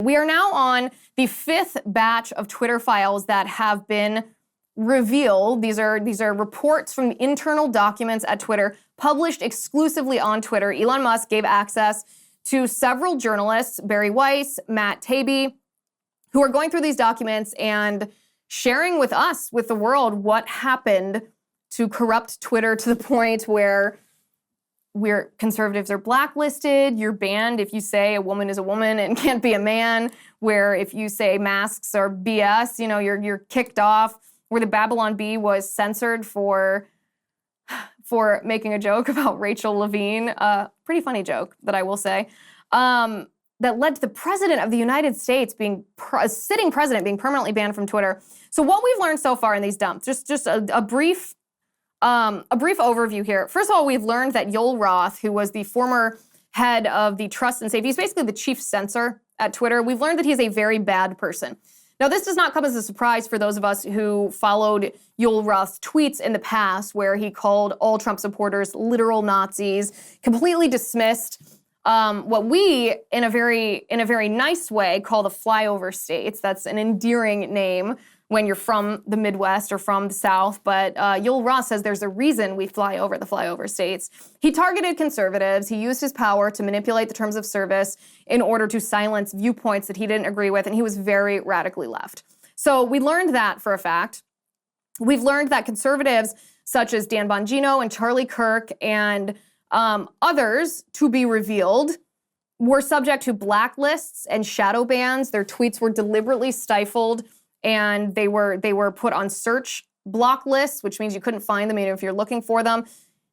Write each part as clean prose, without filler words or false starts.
We are now on the 5th batch of Twitter files that have been revealed. These are reports from internal documents at Twitter, published exclusively on Twitter. Elon Musk gave access to several journalists, Barry Weiss, Matt Taibbi, who are going through these documents and sharing with us, with the world, what happened to corrupt Twitter to the point where conservatives are blacklisted, you're banned if you say a woman is a woman and can't be a man, where if you say masks are BS, you're kicked off, where the Babylon Bee was censored for making a joke about Rachel Levine, pretty funny joke that I will say, that led to the president of the United States sitting president being permanently banned from Twitter. So what we've learned so far in these dumps, just a brief overview here. First of all, we've learned that Yoel Roth, who was the former head of the trust and safety, he's basically the chief censor at Twitter. We've learned that he's a very bad person. Now, this does not come as a surprise for those of us who followed Yoel Roth's tweets in the past, where he called all Trump supporters literal Nazis, completely dismissed what we, in a very nice way, call the flyover states. That's an endearing name when you're from the Midwest or from the South, but Yoel Roth says there's a reason we fly over the flyover states. He targeted conservatives. He used his power to manipulate the terms of service in order to silence viewpoints that he didn't agree with, and he was very radically left. So we learned that for a fact. We've learned that conservatives such as Dan Bongino and Charlie Kirk and others, to be revealed, were subject to blacklists and shadow bans. Their tweets were deliberately stifled, and they were put on search block lists, which means you couldn't find them even if you're looking for them,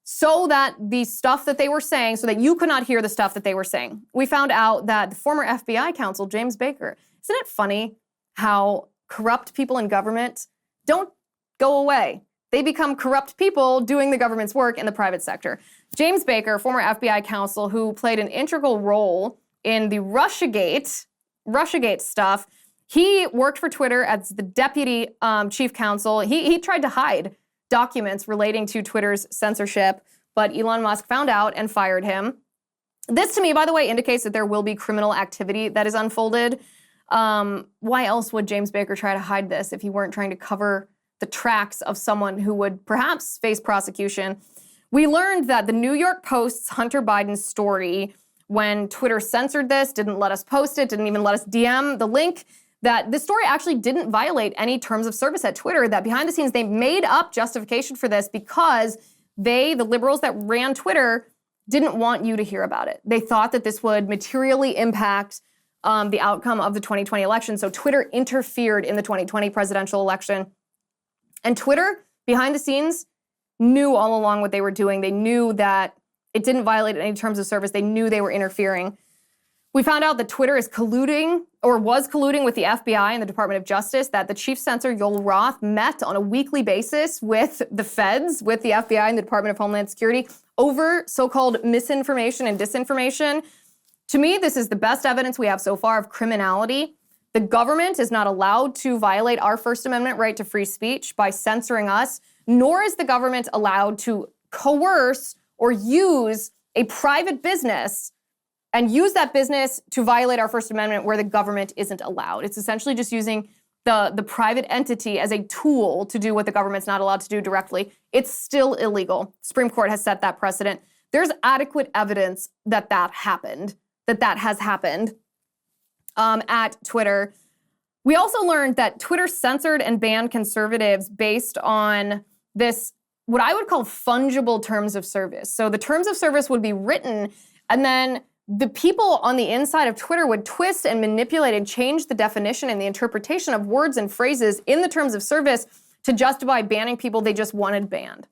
so that the stuff that they were saying, so that you could not hear the stuff that they were saying. We found out that the former FBI counsel, James Baker, isn't it funny how corrupt people in government don't go away? They become corrupt people doing the government's work in the private sector. James Baker, former FBI counsel who played an integral role in the Russiagate stuff, he worked for Twitter as the deputy chief counsel. He tried to hide documents relating to Twitter's censorship, but Elon Musk found out and fired him. This, to me, by the way, indicates that there will be criminal activity that is unfolded. Why else would James Baker try to hide this if he weren't trying to cover the tracks of someone who would perhaps face prosecution? We learned that the New York Post's Hunter Biden story, when Twitter censored this, didn't let us post it, didn't even let us DM the link, that this story actually didn't violate any terms of service at Twitter, that behind the scenes they made up justification for this because the liberals that ran Twitter, didn't want you to hear about it. They thought that this would materially impact the outcome of the 2020 election. So Twitter interfered in the 2020 presidential election. And Twitter, behind the scenes, knew all along what they were doing. They knew that it didn't violate any terms of service. They knew they were interfering. We found out that Twitter is colluding, or was colluding, with the FBI and the Department of Justice, that the chief censor, Yoel Roth, met on a weekly basis with the feds, with the FBI and the Department of Homeland Security, over so-called misinformation and disinformation. To me, this is the best evidence we have so far of criminality. The government is not allowed to violate our First Amendment right to free speech by censoring us, nor is the government allowed to coerce or use a private business and use that business to violate our First Amendment where the government isn't allowed. It's essentially just using the private entity as a tool to do what the government's not allowed to do directly. It's still illegal. Supreme Court has set that precedent. There's adequate evidence that happened, that has happened at Twitter. We also learned that Twitter censored and banned conservatives based on this, what I would call fungible terms of service. So the terms of service would be written, and then the people on the inside of Twitter would twist and manipulate and change the definition and the interpretation of words and phrases in the terms of service to justify banning people they just wanted banned.